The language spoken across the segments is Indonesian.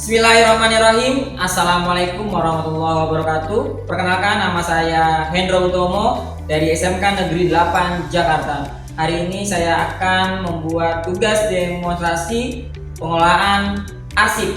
Bismillahirrahmanirrahim. Assalamualaikum warahmatullahi wabarakatuh. Perkenalkan, nama saya Hendro Utomo dari SMK Negeri 8 Jakarta. Hari ini saya akan membuat tugas demonstrasi pengolahan arsip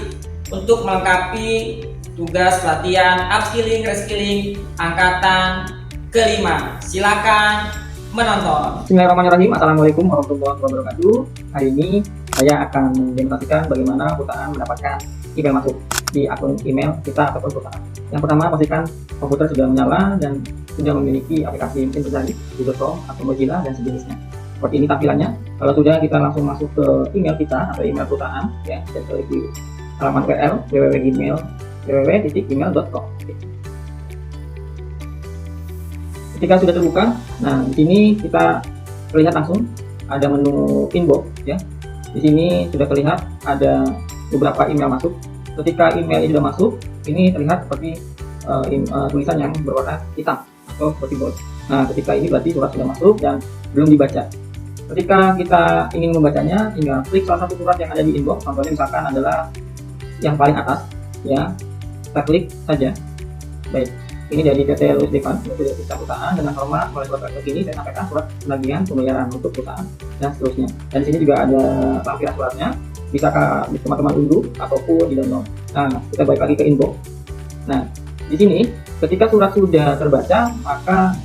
untuk melengkapi tugas pelatihan upskilling reskilling angkatan kelima. Silakan menonton. Bismillahirrahmanirrahim. Assalamualaikum warahmatullahi wabarakatuh. Hari ini saya akan mendemonstrasikan bagaimana perusahaan mendapatkan email masuk di akun email kita ataupun perusahaan. Yang pertama, pastikan komputer sudah menyala dan sudah memiliki aplikasi mesin pencari Google Chrome atau Mozilla dan sejenisnya. Seperti ini tampilannya. Kalau sudah, kita langsung masuk ke email kita atau email perusahaan, ya, dan klik di halaman URL www.gmail.com. Ketika sudah terbuka, nah di sini kita terlihat langsung ada menu inbox, ya. Di sini sudah terlihat ada beberapa email masuk. Ketika email ini sudah masuk, ini terlihat seperti tulisan yang berwarna hitam atau seperti bold. Nah, ketika ini berarti surat sudah masuk dan belum dibaca. Ketika kita ingin membacanya, tinggal klik salah satu surat yang ada di inbox. Contohnya misalkan adalah yang paling atas, ya. Kita klik saja. Baik. Ini dari PT Louis Devan, dari perusahaan dengan hormat oleh surat ini saya sampaikan surat penagihan pembayaran untuk perusahaan dan seterusnya. Dan di sini juga ada lampiran suratnya, bisa teman-teman unduh ataupun di download. Nah, kita balik lagi ke inbox. Nah, di sini ketika surat sudah terbaca, maka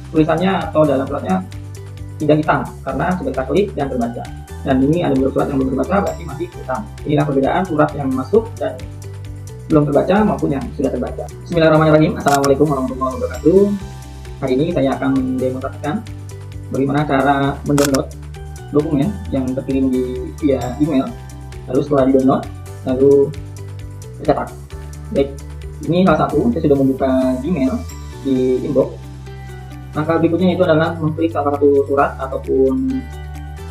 tulisannya atau dalam suratnya tidak hitam karena sudah kita klik dan terbaca. Dan ini ada beberapa surat yang belum terbaca, berarti masih hitam. Inilah perbedaan surat yang masuk dan belum terbaca maupun yang sudah terbaca. Bismillahirrahmanirrahim. Assalamualaikum warahmatullahi wabarakatuh. Hari ini saya akan mendemonstrasikan bagaimana cara mendownload dokumen yang terkirim via email. Lalu setelah di-download, lalu tercetak. Baik, ini salah satu, saya sudah membuka Gmail di inbox. Langkah berikutnya itu adalah mengklik salah satu surat ataupun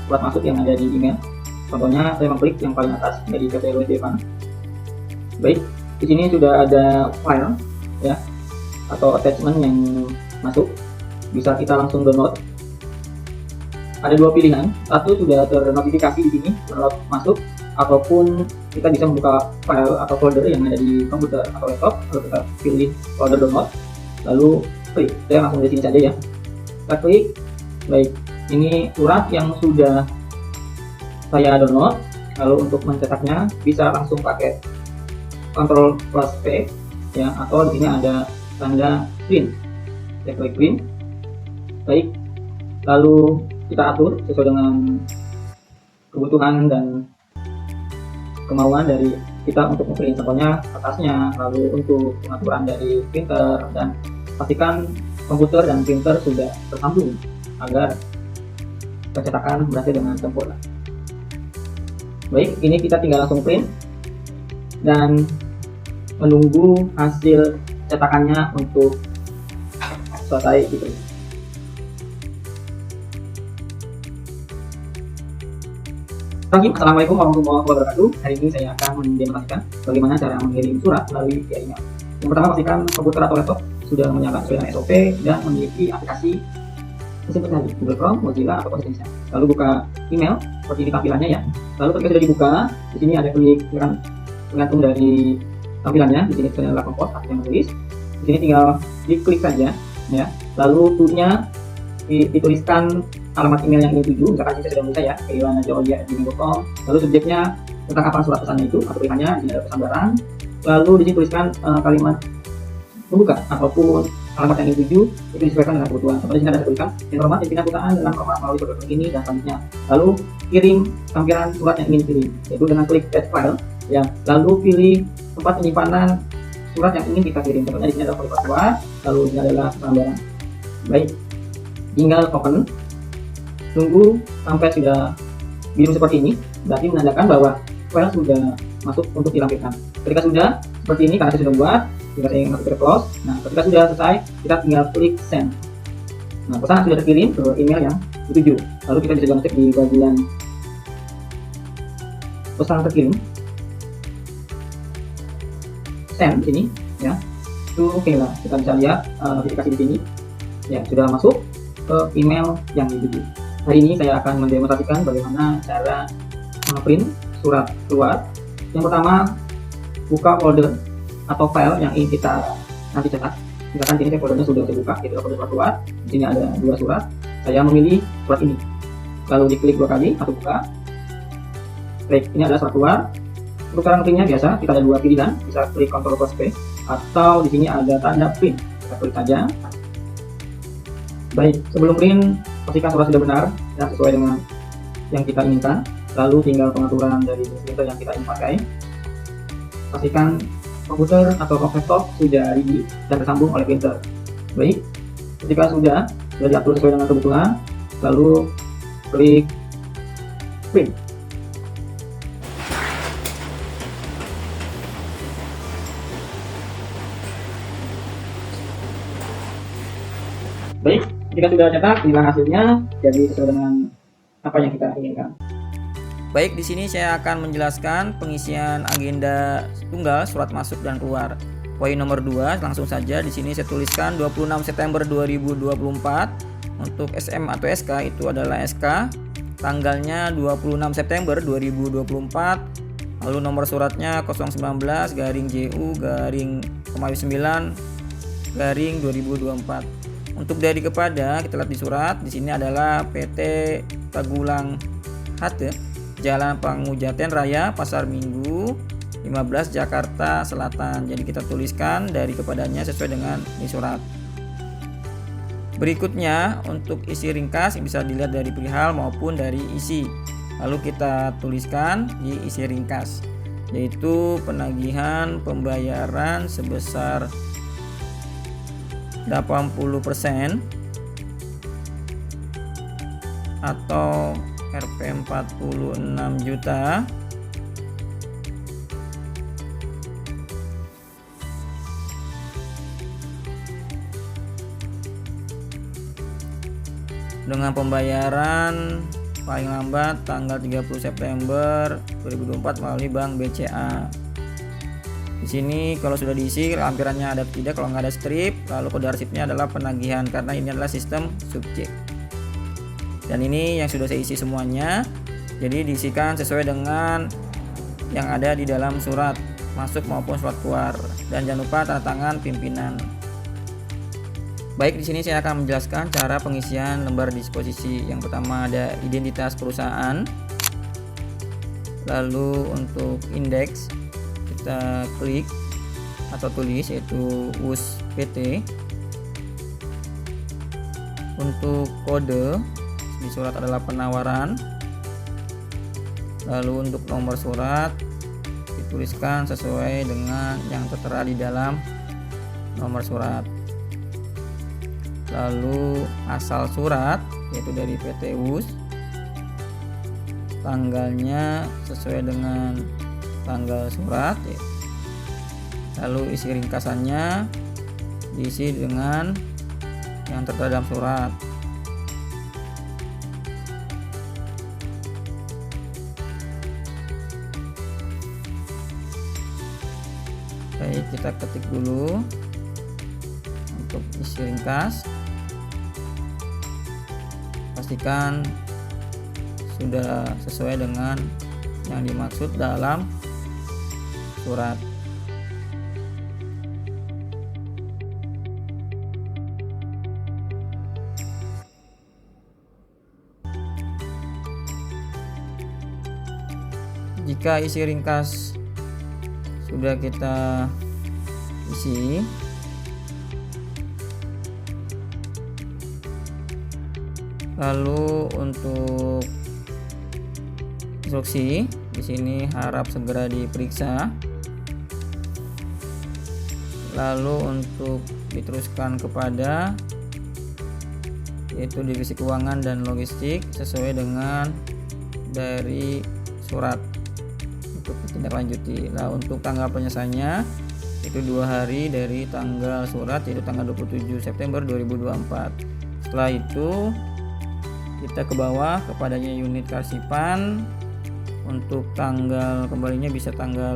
surat masuk yang ada di email. Contohnya saya mengklik yang paling atas dari PT Louis Devan. Baik, di sini sudah ada file, ya, atau attachment yang masuk. Bisa kita langsung download. Ada dua pilihan, satu sudah ternotifikasi di sini download masuk, ataupun kita bisa membuka file atau folder yang ada di komputer atau laptop. Lalu kita pilih folder download, lalu klik. Saya langsung di sini saja, ya. Kita klik. Baik, ini surat yang sudah saya download. Lalu untuk mencetaknya bisa langsung pakai Ctrl plus P, ya, atau di sini ada tanda print. Saya klik print. Baik, lalu kita atur sesuai dengan kebutuhan dan kemauan dari kita untuk memprint, contohnya atasnya, lalu untuk pengaturan dari printer, dan pastikan komputer dan printer sudah tersambung agar pencetakan berhasil dengan sempurna. Baik, ini kita tinggal langsung print dan menunggu hasil cetakannya untuk selesai gitu. Assalamualaikum warahmatullahi wabarakatuh. Hari ini saya akan mendemonstrasikan bagaimana cara mengirim surat melalui via email. Yang pertama, pastikan komputer atau laptop sudah menyala sesuai dengan SOP dan memiliki aplikasi mesin pencari Google Chrome, Mozilla, atau sejenisnya. Lalu buka email seperti ini tampilannya, ya. Lalu ketika sudah dibuka, di sini ada klik tergantung dari tampilannya. Di sini adalah kompos atau yang menulis. Di sini tinggal diklik saja, ya. Lalu to-nya dituliskan alamat email yang ingin tuju, misalkan saya sudah menulis, ya, keilanajolia@gmail.com. Lalu subjeknya tentang apa surat pesannya itu atau pilihannya, di sini ada pesan barang. Lalu di sini tuliskan kalimat pembuka ataupun alamat yang ingin tuju, itu disesuaikan dengan kebutuhan. Contohnya di sini ada tulisan yang hormat pimpinan perusahaan dengan hormat melalui program ini dan selanjutnya. Lalu kirim tampilan surat yang ingin dikirim, yaitu dengan klik add file, ya. Lalu pilih tempat penyimpanan surat yang ingin kita kirim. Contohnya di sini ada file surat, lalu di sini adalah pesan barang. Baik, tinggal open. Tunggu sampai sudah biru seperti ini, berarti menandakan bahwa file sudah masuk untuk dilampirkan. Ketika sudah seperti ini, karena saya sudah buat, jika saya ingin masuk ke close. Nah, ketika sudah selesai, kita tinggal klik send. Nah, pesan sudah terkirim ke email yang dituju. Lalu kita bisa cek di bagian pesan terkirim, send di sini, ya. Itu oke lah, kita bisa lihat notifikasi di sini, ya, sudah masuk ke email yang dituju. Hari ini saya akan mendemonstrasikan bagaimana cara print surat keluar. Yang pertama, buka folder atau file yang ingin kita nanti cetak. Misalkan ini foldernya sudah terbuka, itu folder surat keluar. Di sini ada 2 surat. Saya memilih surat ini. Lalu diklik 2 kali atau buka. Klik, ini adalah surat keluar. Untuk cara ngeprintnya biasa, kita ada 2 pilihan. Bisa klik Ctrl plus P atau di sini ada tanda print. Kita klik saja. Baik, sebelum print pastikan surat sudah benar dan sesuai dengan yang kita inginkan. Lalu tinggal pengaturan dari printer yang kita ingin pakai. Pastikan komputer atau laptop sudah ready dan tersambung oleh printer. Baik, ketika sudah diatur sesuai dengan kebutuhan, lalu klik print. Baik, ketika sudah cetak, inilah hasilnya. Jadi sesuai dengan apa yang kita inginkan. Baik, di sini saya akan menjelaskan pengisian agenda tunggal surat masuk dan keluar. Poin nomor 2, langsung saja di sini saya tuliskan 26 September 2024. Untuk SM atau SK itu adalah SK. Tanggalnya 26 September 2024. Lalu nomor suratnya 019 JU 9 2024. Untuk dari kepada kita lihat di surat, di sini adalah PT Tagulang Hate, Jalan Pangujaten Raya, Pasar Minggu 15, Jakarta Selatan. Jadi kita tuliskan dari kepadanya sesuai dengan di surat. Berikutnya untuk isi ringkas bisa dilihat dari perihal maupun dari isi. Lalu kita tuliskan di isi ringkas, yaitu penagihan pembayaran sebesar 80% atau Rp 46 juta dengan pembayaran paling lambat tanggal 30 September 2024 melalui Bank BCA. Di sini kalau sudah diisi lampirannya ada tidak, kalau nggak ada strip, lalu kode arsipnya adalah penagihan karena ini adalah sistem subjek. Dan ini yang sudah saya isi semuanya. Jadi diisikan sesuai dengan yang ada di dalam surat masuk maupun surat keluar. Dan jangan lupa tanda tangan pimpinan. Baik, di sini saya akan menjelaskan cara pengisian lembar disposisi. Yang pertama ada identitas perusahaan. Lalu untuk indeks kita klik atau tulis yaitu US PT. Untuk kode di surat adalah penawaran. Lalu untuk nomor surat dituliskan sesuai dengan yang tertera di dalam nomor surat. Lalu asal surat yaitu dari PT US, tanggalnya sesuai dengan tanggal surat. Lalu isi ringkasannya diisi dengan yang tertera dalam surat. Baik, kita ketik dulu untuk isi ringkas. Pastikan sudah sesuai dengan yang dimaksud dalam surat. Jika isi ringkas sudah kita isi, lalu untuk instruksi di sini harap segera diperiksa. Lalu untuk diteruskan kepada yaitu divisi keuangan dan logistik sesuai dengan dari surat untuk ditindaklanjuti. Nah, untuk tanggal penyelesaiannya itu 2 hari dari tanggal surat yaitu tanggal 27 September 2024. Setelah itu kita ke bawah kepadanya unit kearsipan. Untuk tanggal kembalinya bisa tanggal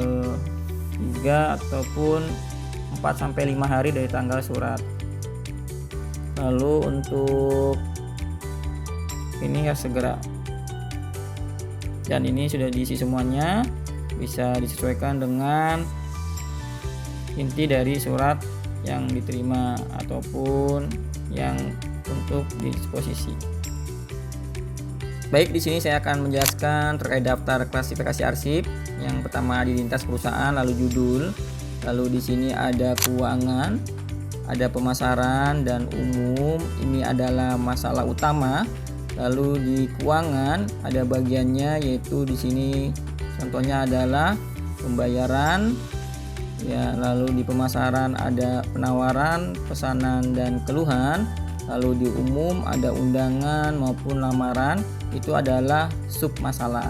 3 ataupun 4 sampai 5 hari dari tanggal surat. Lalu untuk ini harus segera. Dan ini sudah diisi semuanya, bisa disesuaikan dengan inti dari surat yang diterima ataupun yang untuk disposisi. Baik, di sini saya akan menjelaskan terkait daftar klasifikasi arsip. Yang pertama di lintas perusahaan, lalu judul, lalu di sini ada keuangan, ada pemasaran dan umum. Ini adalah masalah utama. Lalu di keuangan ada bagiannya, yaitu di sini contohnya adalah pembayaran. Ya, lalu di pemasaran ada penawaran, pesanan dan keluhan. Lalu di umum ada undangan maupun lamaran, itu adalah sub masalah.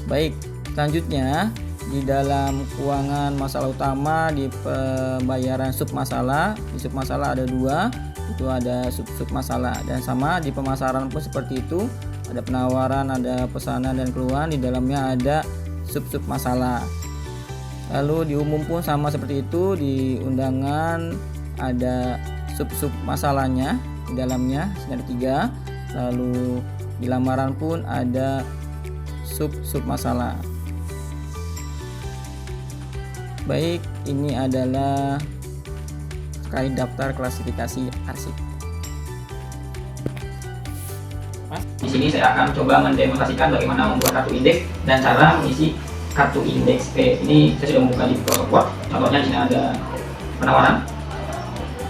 Baik, selanjutnya di dalam keuangan masalah utama, di pembayaran sub masalah. Di sub masalah ada 2. Itu ada sub masalah, dan sama di pemasaran pun seperti itu, ada penawaran, ada pesanan dan keluhan, di dalamnya ada sub masalah. Lalu di umum pun sama seperti itu, di undangan ada sub masalahnya, di dalamnya ada 3. Lalu di lamaran pun ada sub masalah. Baik, ini adalah terkait daftar klasifikasi arsip. Di sini saya akan coba mendemonstrasikan bagaimana membuat kartu indeks dan cara mengisi kartu indeks. Ini saya sudah membuka di Microsoft Word. Contohnya di sini ada penawaran,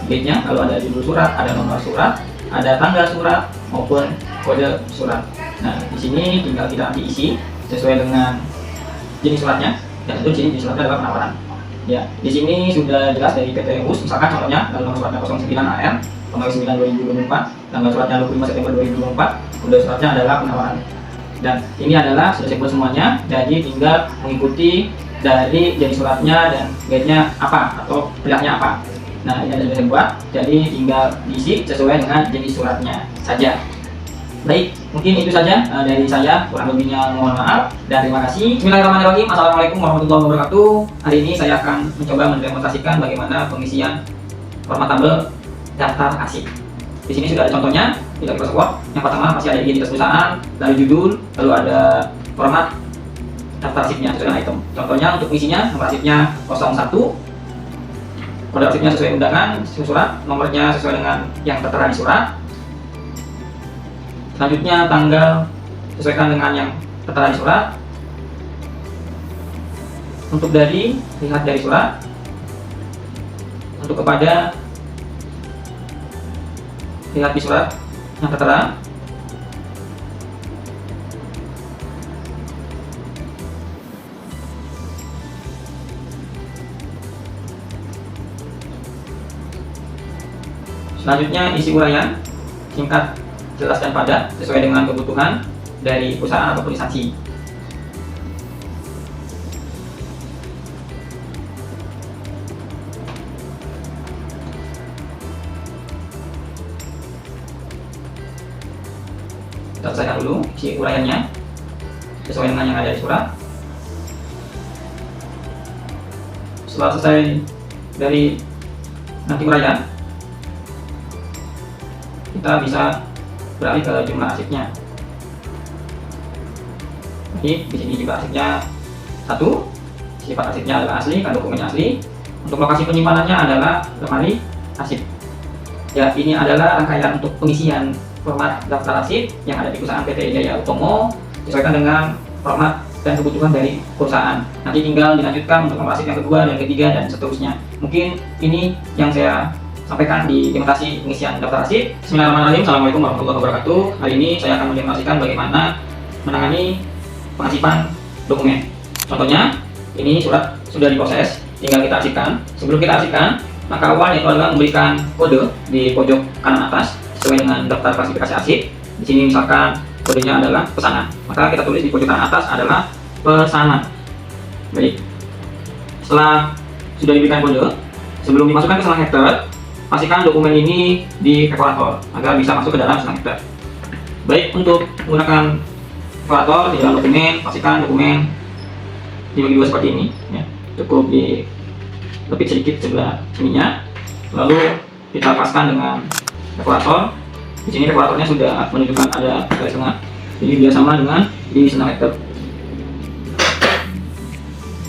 date-nya, lalu ada judul surat, ada nomor surat, ada tanggal surat maupun kode surat. Nah, di sini tinggal kita nanti isi sesuai dengan jenis suratnya, dan tentu jenis suratnya adalah penawaran. Ya, di sini sudah jelas dari PT US, misalkan contohnya dalam nomor suratnya 09AR, tanggal 9/2024, tanggal suratnya 25 September 2024, kode suratnya adalah penawaran. Dan ini adalah sudah saya buat semuanya, jadi tinggal mengikuti dari jenis suratnya dan guide-nya apa atau pilihannya apa. Nah, ini sudah saya buat, jadi tinggal diisi sesuai dengan jenis suratnya saja. Baik, mungkin itu saja dari saya, kurang lebihnya mohon maaf dan terima kasih. Bismillahirrahmanirrahim. Assalamualaikum warahmatullahi wabarakatuh. Hari ini saya akan mencoba mendemonstrasikan bagaimana pengisian format tabel daftar arsip. Di sini sudah ada contohnya di Microsoft Word. Yang pertama masih ada identitas perusahaan, lalu judul, lalu ada format daftar arsipnya sesuai dengan item. Contohnya untuk isinya, nomor arsipnya 01, kode arsipnya sesuai undangan, surat, nomornya sesuai dengan yang tertera di surat. Selanjutnya tanggal sesuaikan dengan yang tertera di surat. Untuk dari, lihat dari surat. Untuk kepada, lihat di surat yang tertera. Selanjutnya isi uraian singkat, jelas dan padat sesuai dengan kebutuhan dari perusahaan ataupun instansi. Kita selesaikan dulu isi uraiannya sesuai dengan yang ada di surat. Setelah selesai dari nanti uraian, kita bisa beralih ke jumlah arsipnya. Jadi di sini jumlah arsipnya 1, sifat arsipnya adalah asli, kan dokumennya asli. Untuk lokasi penyimpanannya adalah lemari arsip. Ya, ini adalah rangkaian untuk pengisian format daftar arsip yang ada di perusahaan PT Jaya Utomo, disesuaikan dengan format dan kebutuhan dari perusahaan. Nanti tinggal dilanjutkan untuk nomor arsip yang kedua dan ketiga dan seterusnya. Mungkin ini yang saya sampaikan di demonstrasi pengisian daftar arsip. Bismillahirrahmanirrahim. Assalamualaikum warahmatullahi wabarakatuh. Hari ini saya akan mendemonstrasikan bagaimana menangani pengasipan dokumen. Contohnya, ini surat sudah diproses, tinggal kita arsipkan. Sebelum kita arsipkan, maka awal yaitu adalah memberikan kode di pojok kanan atas sesuai dengan daftar klasifikasi arsip. Di sini misalkan kodenya adalah pesanan, maka kita tulis di pojok kanan atas adalah pesanan. Baik. Setelah sudah diberikan kode, sebelum dimasukkan ke selang header, pastikan dokumen ini di evaluator agar bisa masuk ke dalam selang header. Baik, untuk menggunakan evaluator di dalam dokumen, pastikan dokumen dibagi dua seperti ini. Ya. Cukup dilepit sedikit sebelah sininya, lalu kita lepaskan dengan evaluator. Di sini evaluatornya sudah menunjukkan ada garis tengah, jadi dia sama dengan di selang header.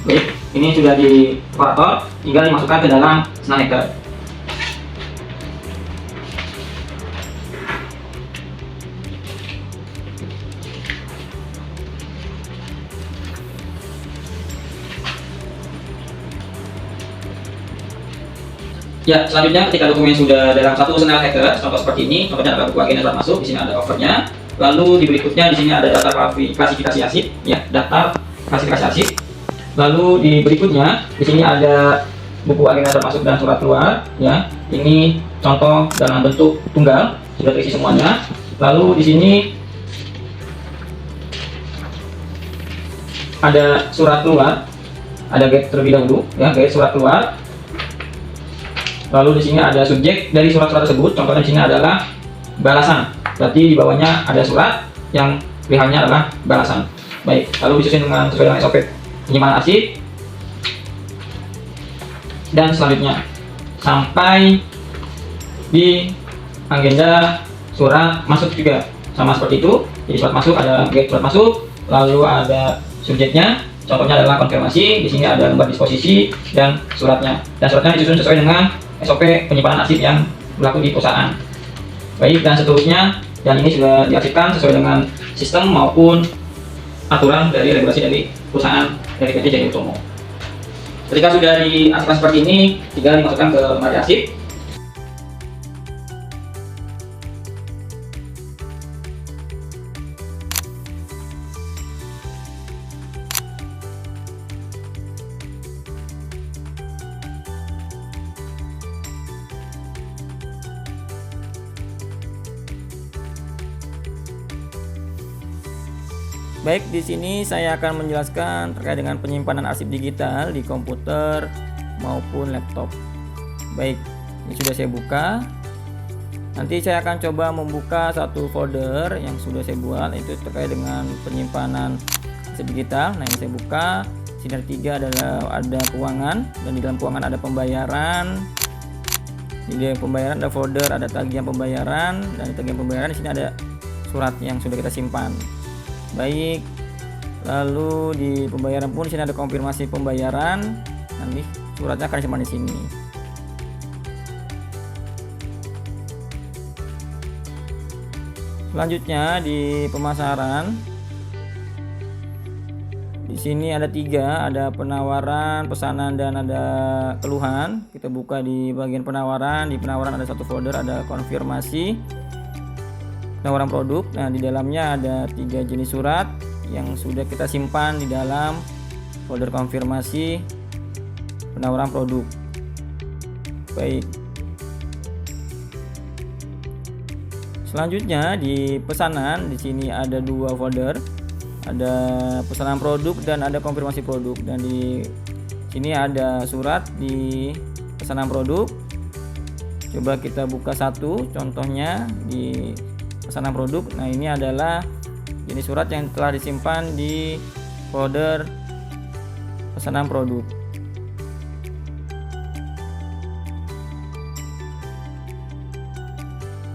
Baik, ini sudah di evaluator. tinggal dimasukkan ke dalam SnapHacker. Ya, selanjutnya ketika dokumen sudah dalam satu SnapHacker, contoh seperti ini, contohnya ada buku agenda surat masuk, di sini ada covernya. Lalu di berikutnya di sini ada daftar klasifikasi arsip, ya, daftar klasifikasi arsip. Lalu di berikutnya di sini ada buku agenda surat masuk dan surat keluar, ya. Ini contoh dalam bentuk tunggal, sudah terisi semuanya. Lalu di sini ada surat keluar, ada get terlebih dahulu, ya, get surat keluar. Lalu di sini ada subjek dari surat-surat tersebut. Contohnya di sini adalah balasan. Berarti di bawahnya ada surat yang pilihannya adalah balasan. Baik, lalu disusun sesuai dengan SOP penyimpanan arsip. Dan selanjutnya sampai di agenda surat masuk juga sama seperti itu. Jadi surat masuk ada get surat masuk, lalu ada subjeknya. Contohnya adalah konfirmasi. Di sini ada lembar disposisi dan suratnya. Dan suratnya disusun sesuai dengan SOP penyimpanan arsip yang berlaku di perusahaan. Baik, dan seterusnya, dan ini sudah diarsipkan sesuai dengan sistem maupun aturan dari regulasi dari perusahaan dari PT Jaya Utomo. Ketika sudah diarsipkan seperti ini, tinggal dimasukkan ke lemari arsip. Baik, di sini saya akan menjelaskan terkait dengan penyimpanan arsip digital di komputer maupun laptop. Baik, ini sudah saya buka. Nanti saya akan coba membuka satu folder yang sudah saya buat, itu terkait dengan penyimpanan arsip digital. Nah, ini saya buka. Sini ada 3, ada keuangan, dan di dalam keuangan ada pembayaran. Di dalam pembayaran ada folder, ada tagihan pembayaran, dan di tagihan pembayaran di sini ada surat yang sudah kita simpan. Baik, lalu di pembayaran pun di sini ada konfirmasi pembayaran. Nanti suratnya akan disimpan di sini. Selanjutnya di pemasaran, di sini ada 3, ada penawaran, pesanan, dan ada keluhan. Kita buka di bagian penawaran. Di penawaran ada satu folder, ada konfirmasi penawaran produk. Nah, di dalamnya ada 3 jenis surat yang sudah kita simpan di dalam folder konfirmasi penawaran produk. Baik. Selanjutnya di pesanan, di sini ada 2 folder. Ada pesanan produk dan ada konfirmasi produk. Dan di sini ada surat di pesanan produk. Coba kita buka satu, contohnya di pesanan produk. Nah, ini adalah jenis surat yang telah disimpan di folder pesanan produk.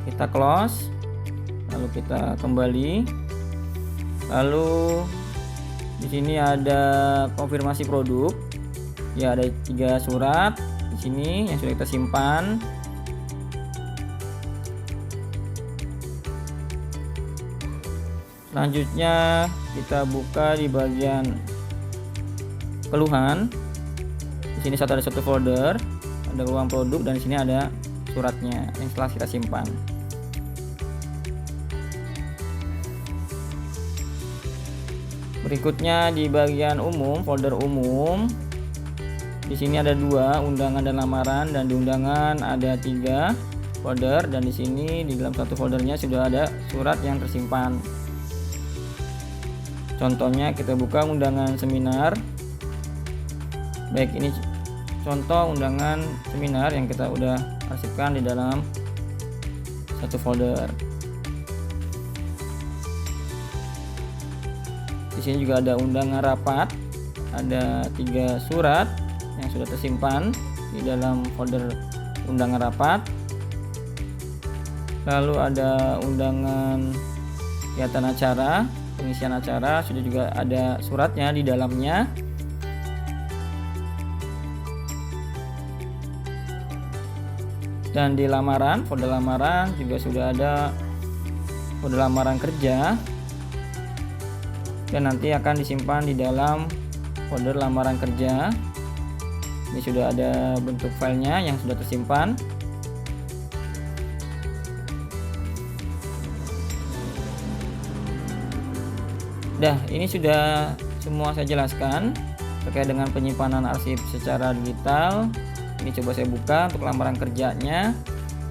Kita close, lalu kita kembali. Lalu di sini ada konfirmasi produk. Ya, ada 3 surat di sini yang sudah kita simpan. Selanjutnya kita buka di bagian keluhan. Di sini ada satu folder, ada ruang produk, dan di sini ada suratnya yang telah kita simpan. Berikutnya di bagian umum, folder umum. Di sini ada 2, undangan dan lamaran, dan di undangan ada 3 folder, dan di sini di dalam satu foldernya sudah ada surat yang tersimpan. Contohnya kita buka undangan seminar. Baik, ini contoh undangan seminar yang kita udah arsipkan di dalam satu folder. Di sini juga ada undangan rapat, ada 3 surat yang sudah tersimpan di dalam folder undangan rapat. Lalu ada undangan kegiatan acara, pengisian acara, sudah juga ada suratnya di dalamnya. Dan di lamaran, folder lamaran juga sudah ada folder lamaran kerja, dan nanti akan disimpan di dalam folder lamaran kerja. Ini sudah ada bentuk filenya yang sudah tersimpan. Ini sudah semua saya jelaskan terkait dengan penyimpanan arsip secara digital. Ini coba saya buka untuk lamaran kerjanya.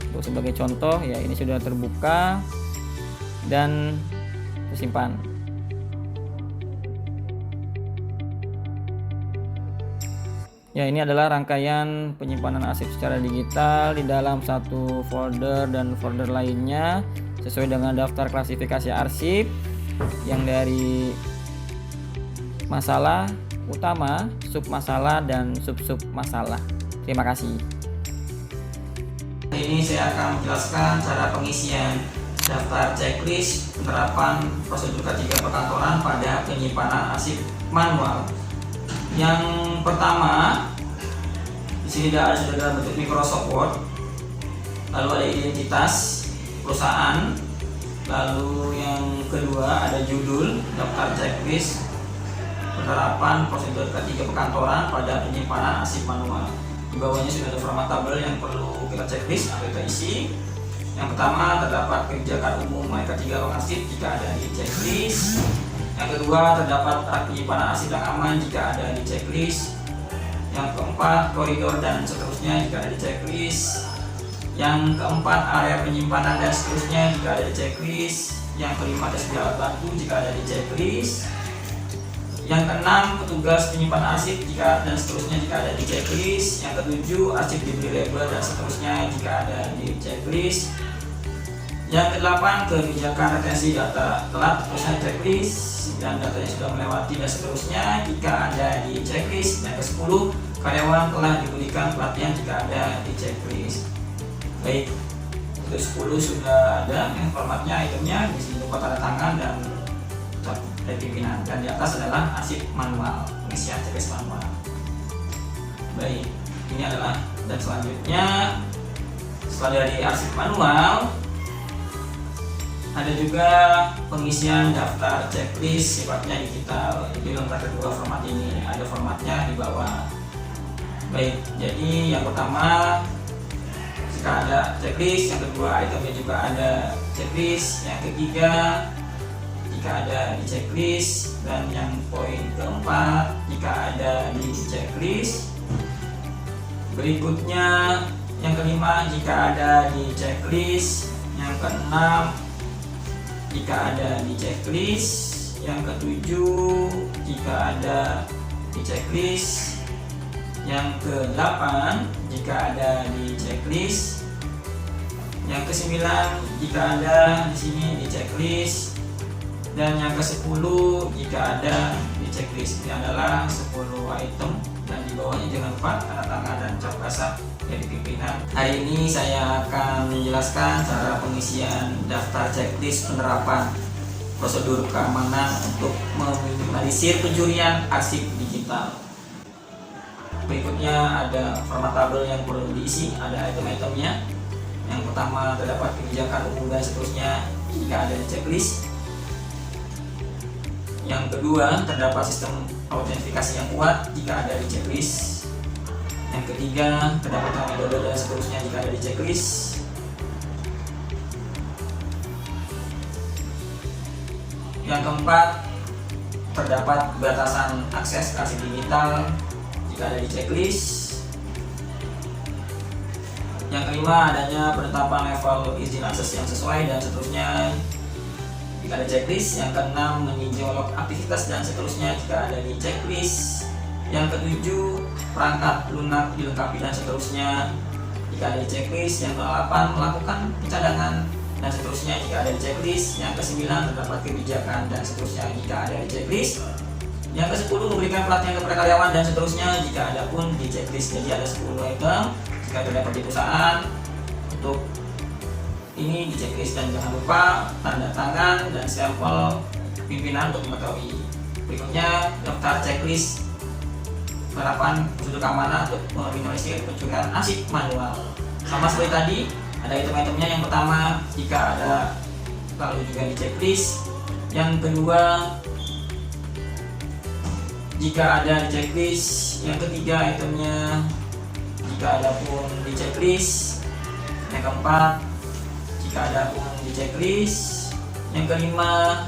Untuk sebagai contoh ya, ini sudah terbuka dan tersimpan. Ya, ini adalah rangkaian penyimpanan arsip secara digital di dalam satu folder dan folder lainnya sesuai dengan daftar klasifikasi arsip yang dari masalah utama, sub masalah, dan sub-sub masalah. Terima kasih. Ini saya akan menjelaskan cara pengisian daftar checklist penerapan prosedur K3 perkantoran pada penyimpanan arsip manual. Yang pertama, di sini sudah ada dalam bentuk Microsoft Word, lalu ada identitas perusahaan, lalu yang kedua ada judul daftar checklist penerapan prosedur K3 perkantoran pada penyimpanan arsip manual. Di bawahnya sudah ada format tabel yang perlu kita checklist atau kita isi. Yang pertama, terdapat kebijakan umum K3 ruang arsip jika ada di checklist. Yang kedua, terdapat rak penyimpanan arsip yang aman jika ada di checklist. Yang keempat, koridor dan seterusnya jika ada di checklist. Yang keempat, area penyimpanan dan seterusnya jika ada di checklist. Yang kelima, tes alat bantu jika ada di checklist. Yang keenam, petugas penyimpanan arsip jika dan seterusnya jika ada di checklist. Yang ketujuh, arsip diberi label dan seterusnya jika ada di checklist. Yang kedelapan, kebijakan retensi data telat terusnya checklist dan datanya sudah melewati dan seterusnya jika ada di checklist. Yang ke-10, karyawan telah diberikan pelatihan jika ada di checklist. Baik, untuk 10 sudah ada yang formatnya, itemnya di sini lupa tanda tangan dan dari pimpinan, dan di atas adalah arsip manual, pengisian checklist manual. Baik, ini adalah, dan selanjutnya setelah dari arsip manual ada juga pengisian daftar checklist sifatnya digital. Di dalam kedua format ini ada formatnya di bawah. Baik, jadi yang pertama jika ada checklist, yang kedua itemnya juga ada checklist, yang ketiga jika ada di checklist, dan yang poin keempat jika ada di checklist. Berikutnya yang kelima jika ada di checklist, yang keenam jika ada di checklist, yang ketujuh jika ada di checklist, yang kedelapan jika ada di checklist, yang kesembilan jika ada di sini di checklist, dan yang ke-10 jika ada di checklist. Ini adalah 10 item, dan di bawahnya jangan lupa tanda tangan dan cap basah dari pimpinan. Hari ini saya akan menjelaskan cara pengisian daftar checklist penerapan prosedur keamanan untuk meminimalisir pencurian arsip digital. Berikutnya ada format tabel yang perlu diisi, ada item-itemnya. Yang pertama, terdapat kebijakan umum dan seterusnya jika ada di checklist. Yang kedua, terdapat sistem autentifikasi yang kuat jika ada di checklist. Yang ketiga, terdapat metode dan seterusnya jika ada di checklist. Yang keempat, terdapat batasan akses ke arsip digital jika ada di checklist. Yang kelima, adanya penetapan level izin akses yang sesuai dan seterusnya jika ada checklist. Yang keenam, meninjau log aktivitas dan seterusnya jika ada di checklist. Yang ketujuh, perangkat lunak dilengkapi dan seterusnya jika ada di checklist. Yang ke-8, melakukan pencadangan dan seterusnya jika ada di checklist. Yang ke-9, terdapat kebijakan dan seterusnya jika ada di checklist. Yang ke-10, memberikan pelatihan kepada karyawan dan seterusnya jika ada pun di checklist. Jadi ada 10 item jika terdapat di perusahaan. Untuk ini di checklist, dan jangan lupa tanda tangan dan sampel pimpinan untuk mengetahui. Berikutnya daftar checklist penerapan prosedur keamanan untuk meminimalisir pencurian arsip manual. Sama seperti tadi, ada item-itemnya. Yang pertama jika ada, lalu juga di checklist. Yang kedua jika ada di checklist. Yang ketiga itemnya jika ada pun di checklist. Yang keempat jika ada pun di checklist. Yang kelima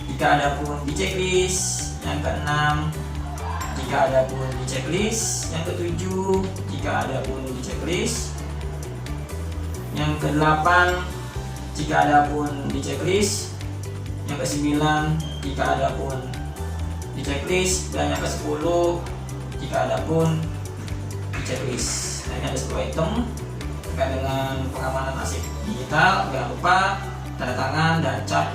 jika ada pun di checklist. Yang keenam jika ada pun di checklist. Yang ketujuh jika ada pun di checklist. Yang kedelapan jika ada pun di checklist. Yang kesembilan jika ada pun di checklist. Dan yang ke-10 jika ada pun di checklist. Nah, ini ada 10 item terkait dengan pengamanan arsip digital. Jangan lupa tanda tangan dan cap